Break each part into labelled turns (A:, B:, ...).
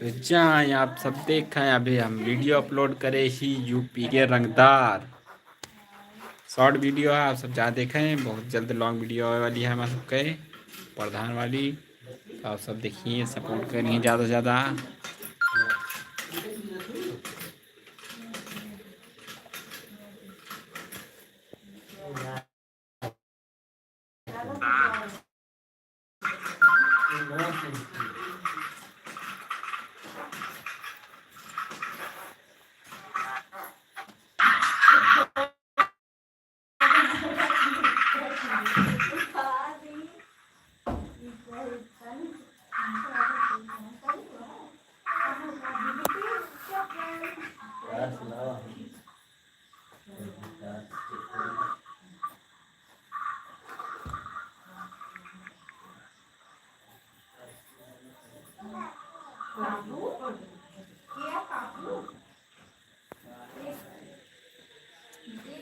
A: तो जाएं आप सब देखें, अभी हम वीडियो अपलोड करे ही यूपी के रंगदार शॉर्ट वीडियो है, आप सब जा देखें। बहुत जल्द लॉन्ग वीडियो आने वाली है हमारे सबके प्रधान वाली। तो आप सब देखिए, सपोर्ट करिए ज़्यादा से ज़्यादा।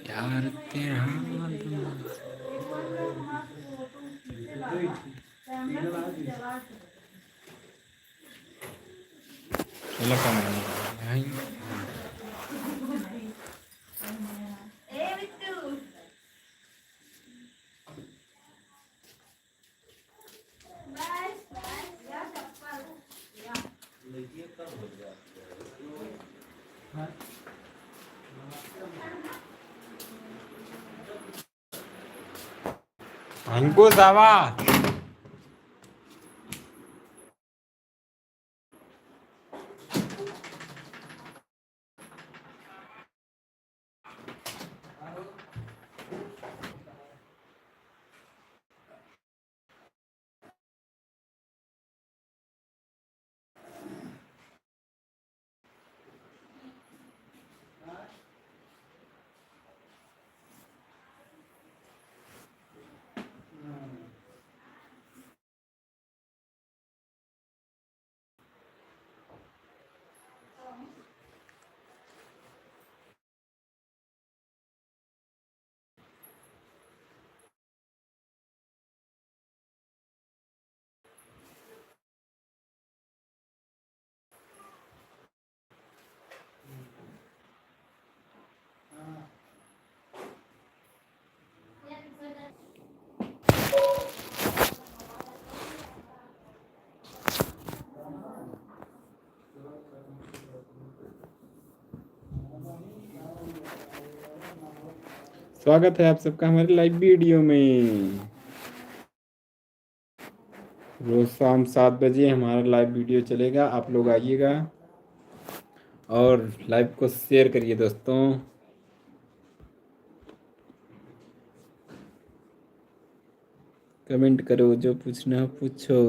A: यार तेरा हमको दावा स्वागत है आप सबका हमारे लाइव वीडियो में। रोज शाम 7 बजे हमारा लाइव वीडियो चलेगा, आप लोग आइएगा और लाइव को शेयर करिए दोस्तों। कमेंट करो, जो पूछना हो पूछो।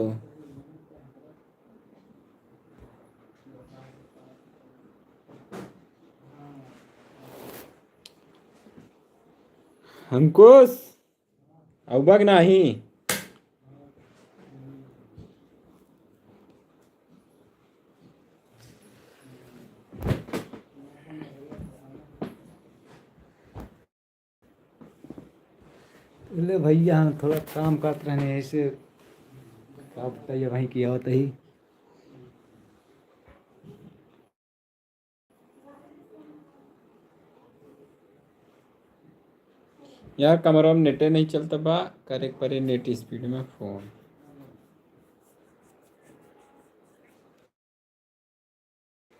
A: अंकुश अवबग नाही
B: ले भैया हम थोड़ा काम करते रहने ऐसे आप बताइए भाई किया होता ही।
A: यार कमरा में नेटे नहीं चलता बा, करे परे नेट स्पीड में फोन।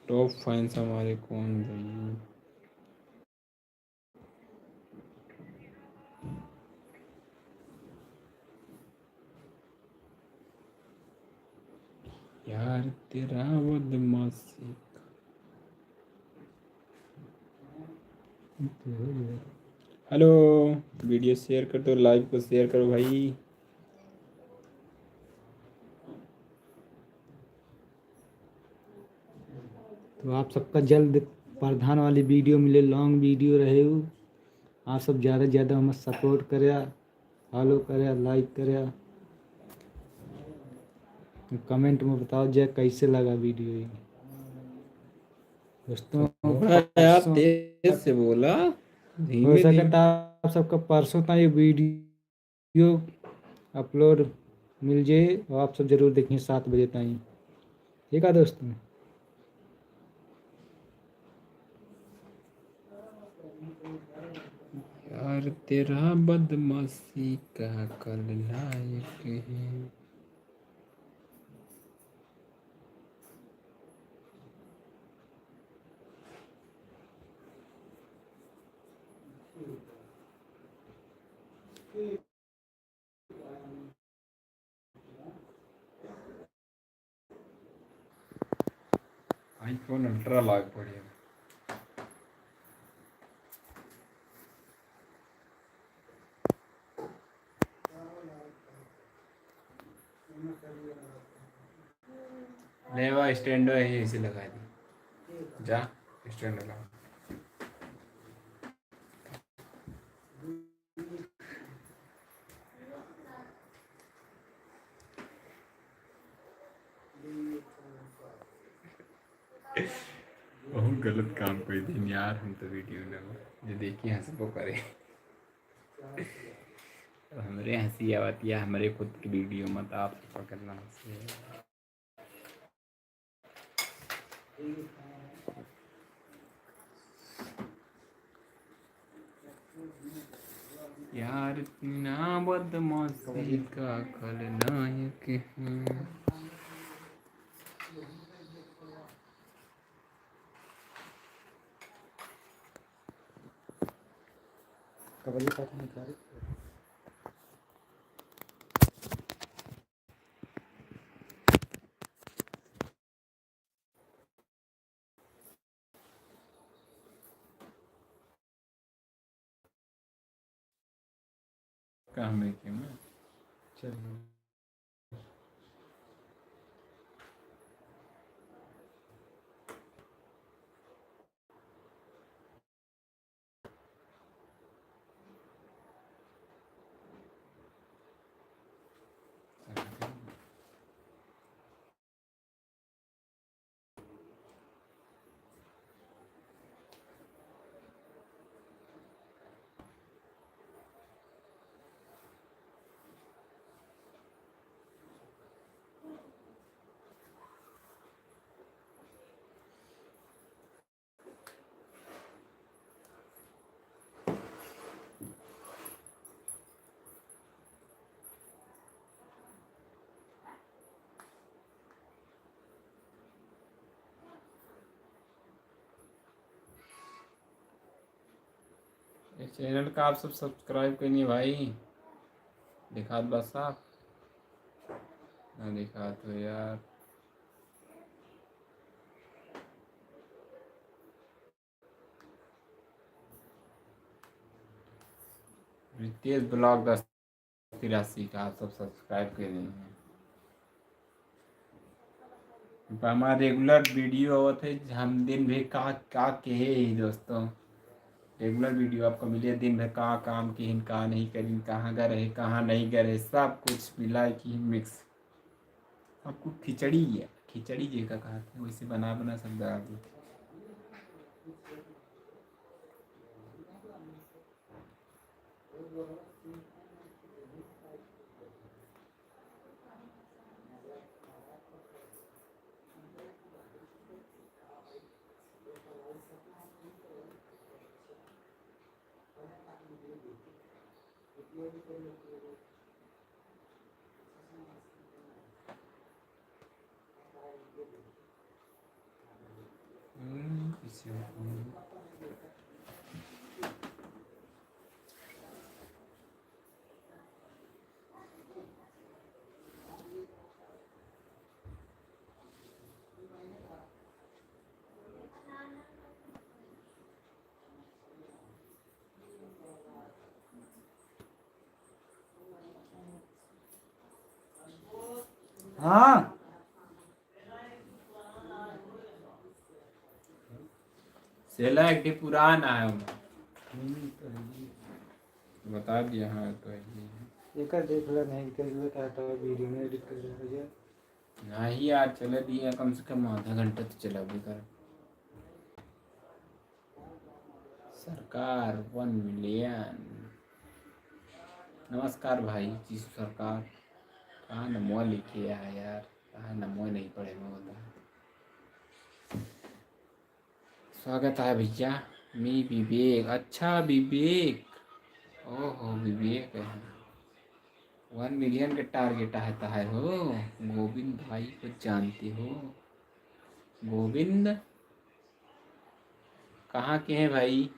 A: टॉप फैंस हमारे कौन भाई? यार तेरा बदमाशी। हेलो, वीडियो शेयर कर दो, लाइव को शेयर करो भाई।
B: तो आप सबका जल्द प्रधान वाली वीडियो मिले, लॉन्ग वीडियो रहे हो। आप सब ज़्यादा से ज़्यादा हमें सपोर्ट करे, फॉलो करे, लाइक करे। कमेंट में बताओ जय कैसे लगा वीडियो ये दोस्तों।
A: यार तेज से बोला,
B: हो
A: धीमे
B: सके
A: धीमे।
B: तो आप सबका परसों तक ये वीडियो अपलोड मिल जाए और आप सब जरूर देखें 7 बजे तक। ठीक है दोस्तों।
A: यार तेरा बदमाशी का कल लायक है। आईफोन अल्ट्रा लाग पड़े। लेवा स्टैंड है ऐसे लगा दी। जा स्टैंड लगा। बहुत गलत काम कोई दिन यार हम तो वीडियो में जो देखिए हंसबो करे। हमरे हंसी आवती है हमारे खुद की वीडियो मत आप पकड़ना हंसी। यार ना बदमाशी का खलनायक है।
B: कबड्डी का निकाल।
A: काम है कि मैं
B: चलिए
A: इस चैनल का आप सब सब्सक्राइब करिए भाई। दिखा दो बस आप ना दिखा तो यार। रितेश ब्लॉग 1083 का आप सब सब्सक्राइब कर देंगे। हमारा रेगुलर वीडियो होते हम दिन भर का के ही दोस्तों। रेगुलर वीडियो आपको मिले दिन भर कहाँ काम की कहाँ नहीं करी कहाँ गए रहे कहाँ नहीं गए रहे सब कुछ मिला कि मिक्स। आपको खिचड़ी है खिचड़ी जी का कहा था वैसे बना बना सब डाल दी। इसी
B: हाँ
A: सेला एक ठी पुराना है बता दिया हाँ तो
B: एक देख लो नहीं कर लो तो वीडियो में एडिट कर लो।
A: नहीं यार चले दिया कम से कम आधा घंटा तो चला भी कर। सरकार 1 मिलियन। नमस्कार भाई जी सरकार। कहाँ नमो लिखे है यार कहाँ नमो नहीं पढ़े में होता है। स्वागत है भैया। मी विवेक, अच्छा विवेक, ओहो विवेक है। 1 मिलियन के टारगेट आता है हो। गोविंद भाई को जानते हो? गोविंद कहाँ के हैं भाई?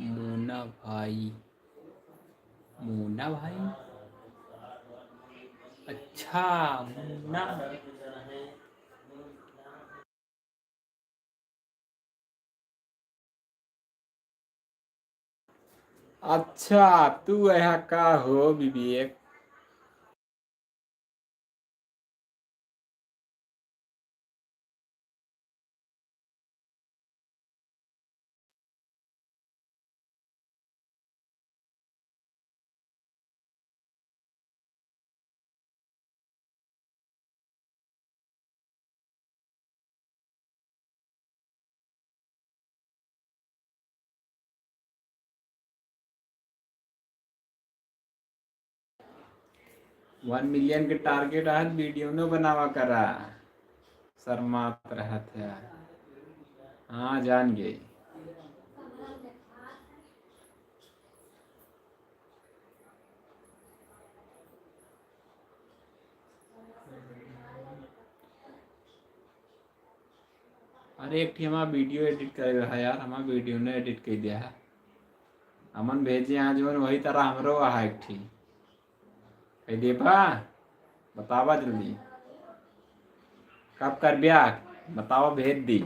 A: मोना भाई, मोना भाई, अच्छा मोना। अच्छा तू यहाँ का हो विवेक? वन मिलियन के टारगेट आज वीडियो न बनावा करा। शर्मात रहत है। हाँ जान गए। अरे एक हमारा वीडियो एडिट कर रहा है यार, हमारा वीडियो ने एडिट कर दिया है। अमन भेजे यहाँ जो वही तरह हमरो है एक ठी। कह देबा, बतावा जल्दी कब कर ब्याह, बतावा भेज दी।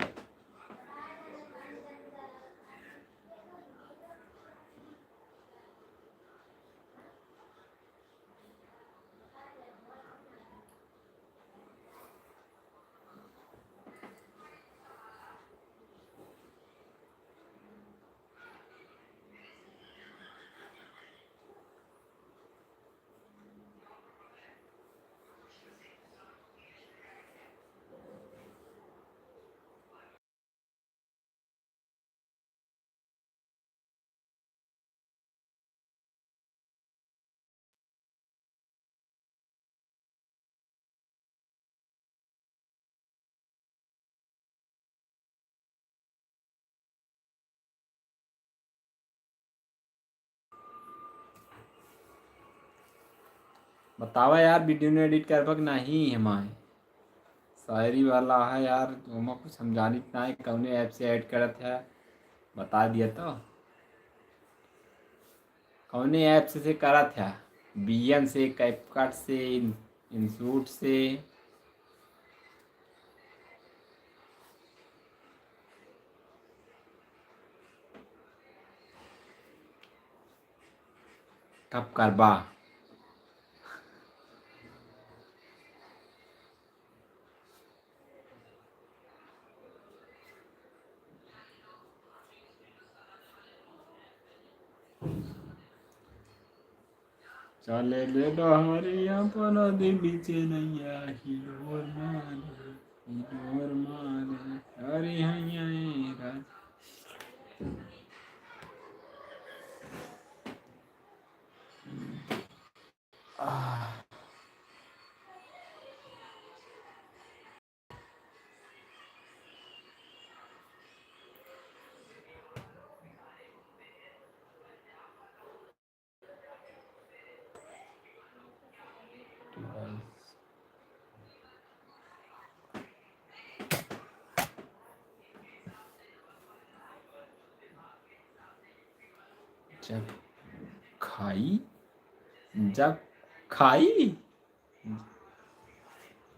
A: बतावा यार वीडियो ने एडिट करबक नहीं हमारे। शायरी वाला है यार, हमें कुछ समझानी ना है कौने ऐप से ऐड करत है, बता दिया तो। कौने ऐप से करत है? बीएन से, कैपकट से, इंसूट से? कब करबा? चले ले डहरिया पर नदी बीचे नैया, हिलोर मारे, हिलोर मारे, अरे हैया राज। जब खाई, जब खाई,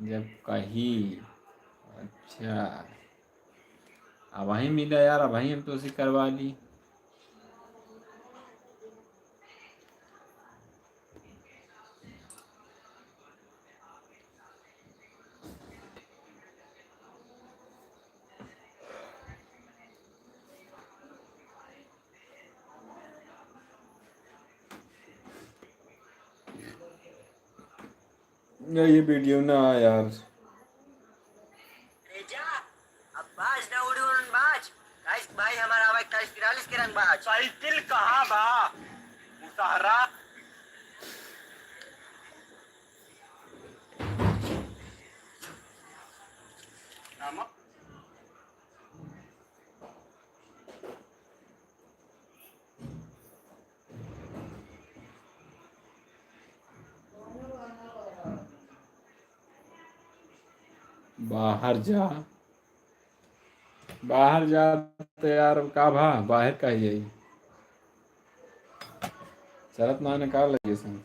A: जब कही। अच्छा अब वहीं मिला यार, अब वहीं हम तो उसे करवा ली। ये वीडियो ना यार।
C: अब बाज ना उडून बाज, काय भाई हमारा हवा 41 के रंग बाज।
D: साइकिल कहाँ बा मुसहरा? नमक
A: बाहर जा, बाहर जा। तो यार का भा बाहर का ही है, चलत ना निकाल लगे संग।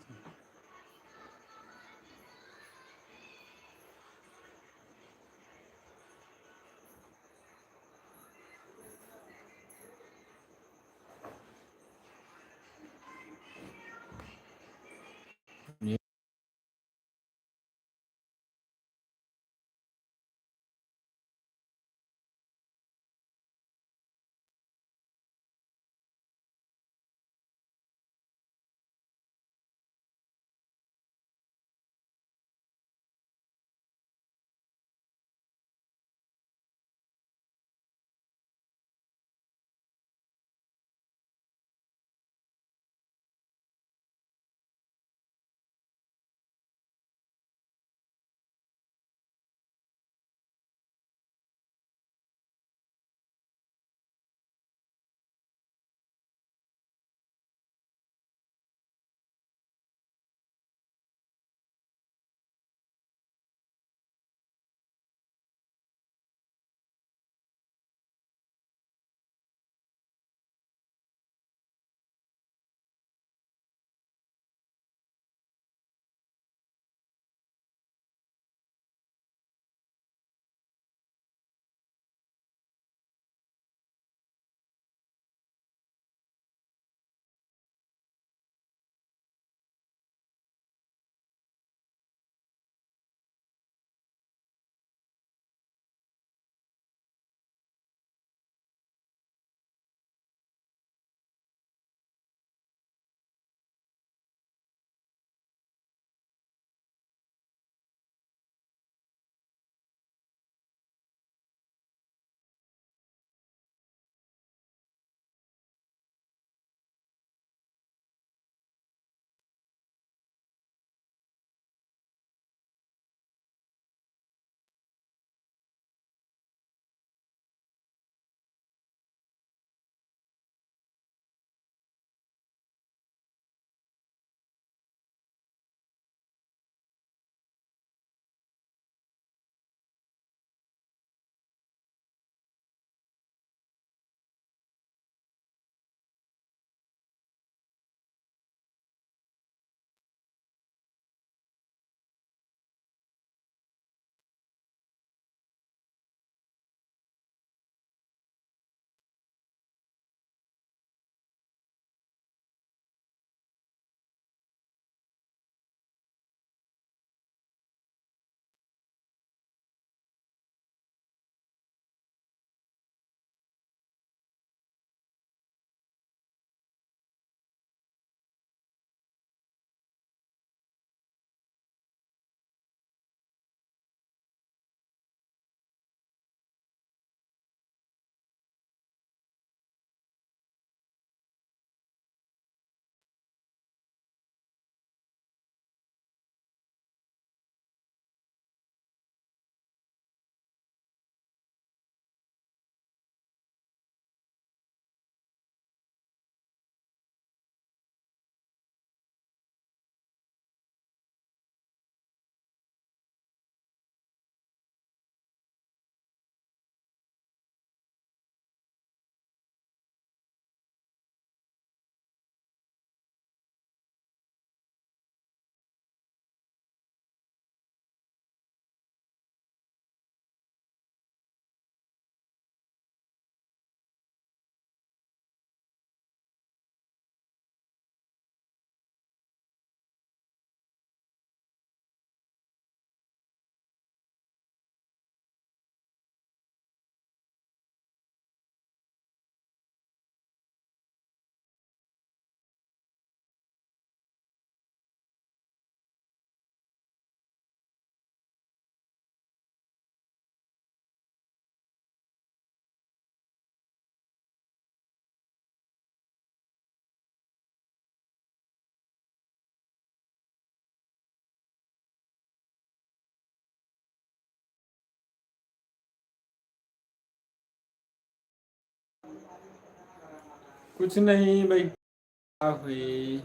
A: कुछ नहीं भाई, क्या हुई।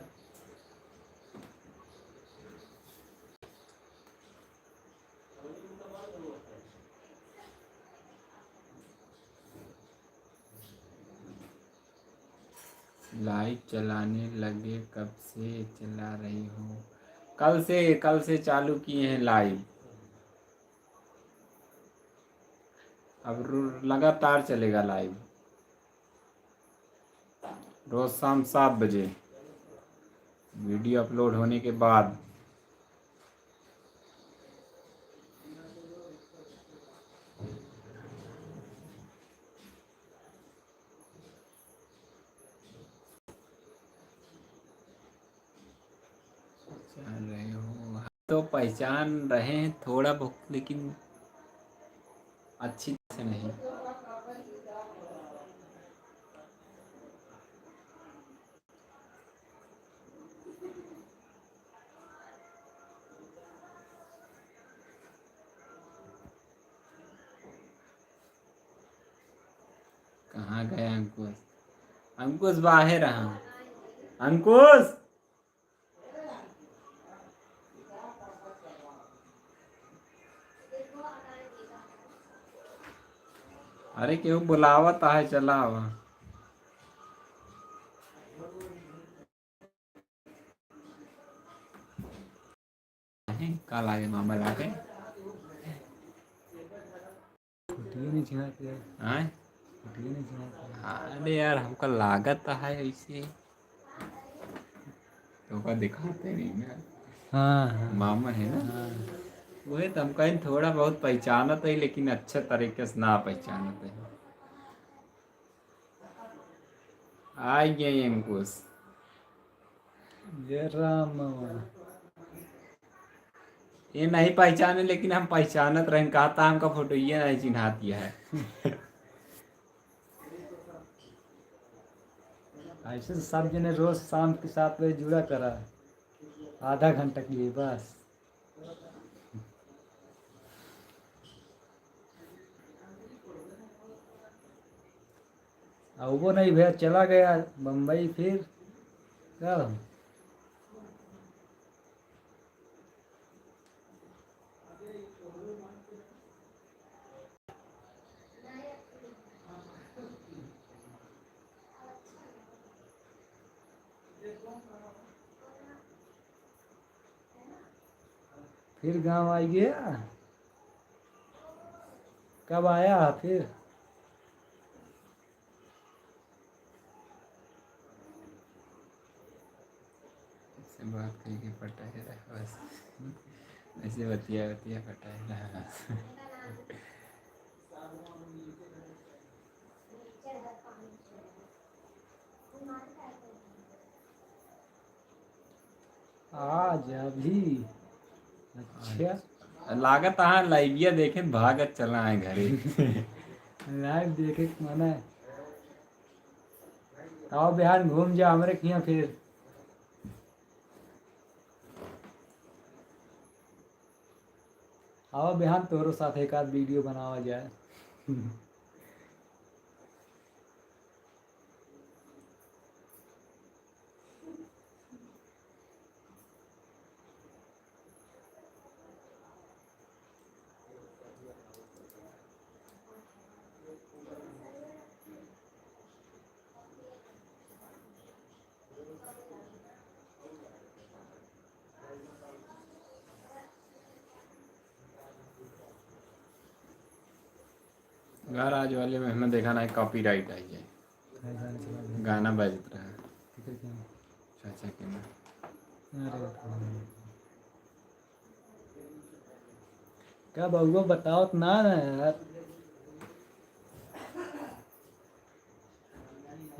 A: लाइव चलाने लगे, कब से चला रही हो? कल से चालू किए हैं लाइव। अब लगातार चलेगा लाइव, रोज शाम 7 बजे वीडियो अपलोड होने के बाद। पहचान रहे हो तो पहचान रहे हैं थोड़ा बहुत, लेकिन अच्छी से नहीं। कहाँ गए अंकुश? अंकुश बाहर रहा। अंकुश, अरे क्यों बुलावत है, चला हुआ। कल आगे मामा लागे
B: छुट्टियाँ नहीं छिड़ाते यार,
A: हैं।
B: छुट्टियाँ नहीं छिड़ाते।
A: अरे यार हमको लागत है ऐसे तो का दिखाते नहीं ना।
B: हाँ हाँ
A: मामा है ना,
B: हाँ।
A: वही तो हम कहीं थोड़ा बहुत पहचानत है, लेकिन अच्छे तरीके से ना पहचानत है। आ गए अंकुश।
B: जय राम मामा।
A: ये नहीं पहचाने, लेकिन हम पहचानत रहे, कहा था हमका फोटो ये नहीं चिन्हा दिया है।
B: ऐसे तो सब जने रोज शाम के 7 बजे जुड़ा करा, आधा घंटा के लिए बस। अब वो नहीं भैया, चला गया बम्बई, फिर कब? फिर गांव आ गया, कब आया फिर?
A: ऐसे बात करके पटाए रहा बस, ऐसे बतिया बतिया पटाए रहा बस।
B: आज अभी? अच्छा,
A: लागत हाँ लाइविया देखे भागत चला है घरे।
B: लाइव देखे के मन है। आओ बिहार घूम जा हमरे किया फिर। आओ बिहान तोरो साथ एक आध वीडियो बनावा जाए।
A: घर आज वाले में हमने देखा ना, कॉपीराइट आई है, गाना बज रहा है चाचा के में।
B: क्या बउआ बताओ तो ना यार,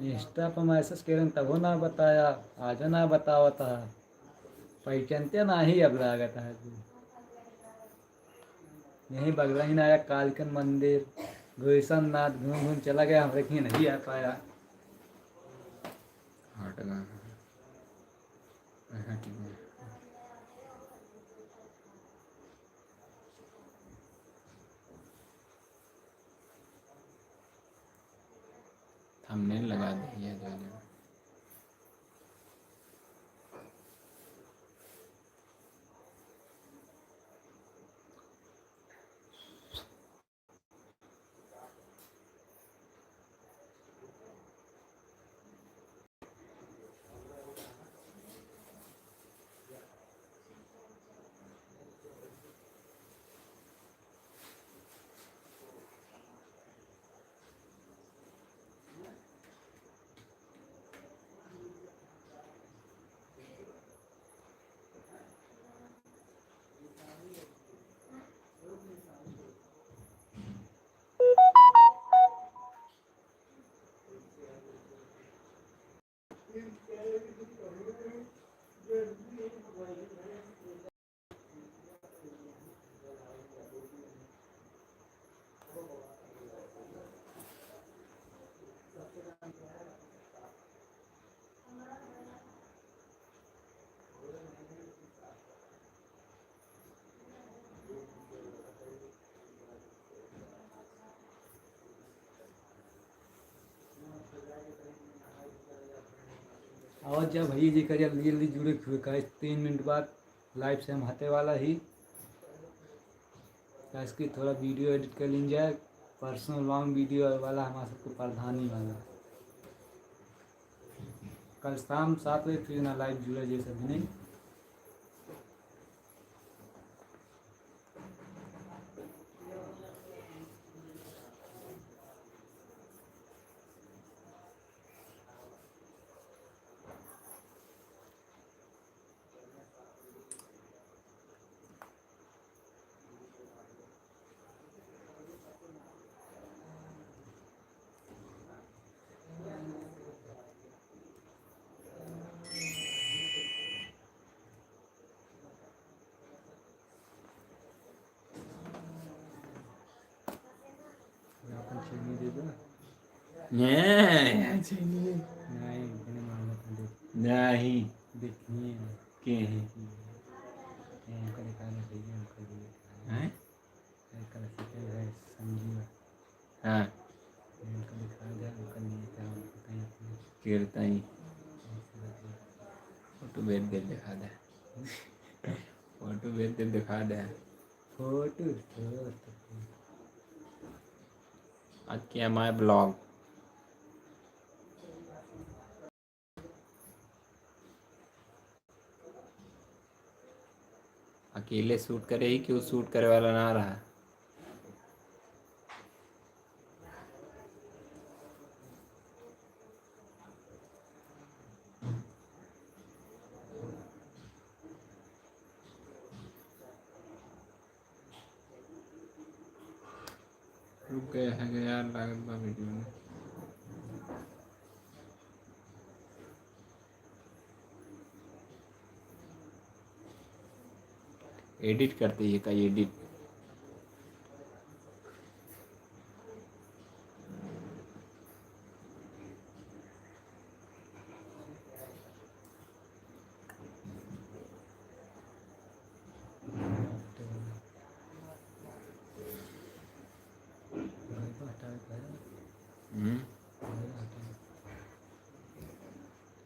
B: इंस्टा पर मैसेज करें तब ना बताया, आज ना बतावा था, पहचानते ना ही अब लागत है। यही बगला ही ना आया, कालकन मंदिर गुलशन नाथ घूम घूम चला गया, हमारे कहीं नहीं आ पाया।
A: हट गया हट गया। थंबनेल लगा दिया जो
B: और जब भैया जी कर जल्दी जल्दी जुड़े हुए का 3 मिनट बाद लाइव से हम हटे वाला ही का इसकी थोड़ा वीडियो एडिट कर लीन जाए पर्सनल लॉन्ग वीडियो वाला हमारा सबको प्रधानी वाला कल शाम 7 बजे फिर ना लाइव जुड़े जैसा भी नहीं अपन चीनी दे दो
A: नहीं
B: नहीं मैंने मांगा था
A: नहीं
B: देखिए
A: के हैं
B: हमको दिखाना चाहिए हमको भी दिखाना
A: हैं
B: है कल सेकंड है संजीव
A: हाँ
B: हमको दिखा दे हमको नहीं था हमको कहीं अपने
A: कीर्ता ही फोटो भेज दे दिखा दे फोटो भेज दे दिखा दे
B: फोटो
A: आज किया माय ब्लॉग अकेले शूट करे ही क्यों शूट करे वाला ना रहा रुक गया है यार लागत बा वीडियो में एडिट करते ही का एडिट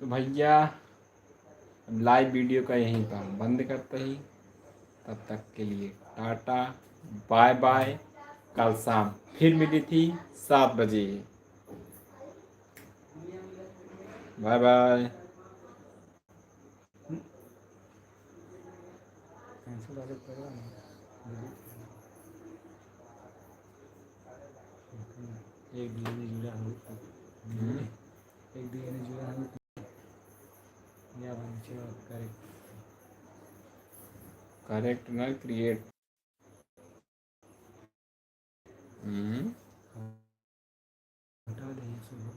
A: तो भैया लाइव वीडियो का यहीं पर हम बंद करते ही तब तक के लिए टाटा बाय बाय कल शाम फिर मिली थी 7 बजे बाय बाय
B: कैंसिल वाले करो एक डीएनए जुड़ा हो एक डीएनए जुड़ा हो या बंचे करेक्ट
A: करेक्ट ना क्रिएट
B: हटा दें सब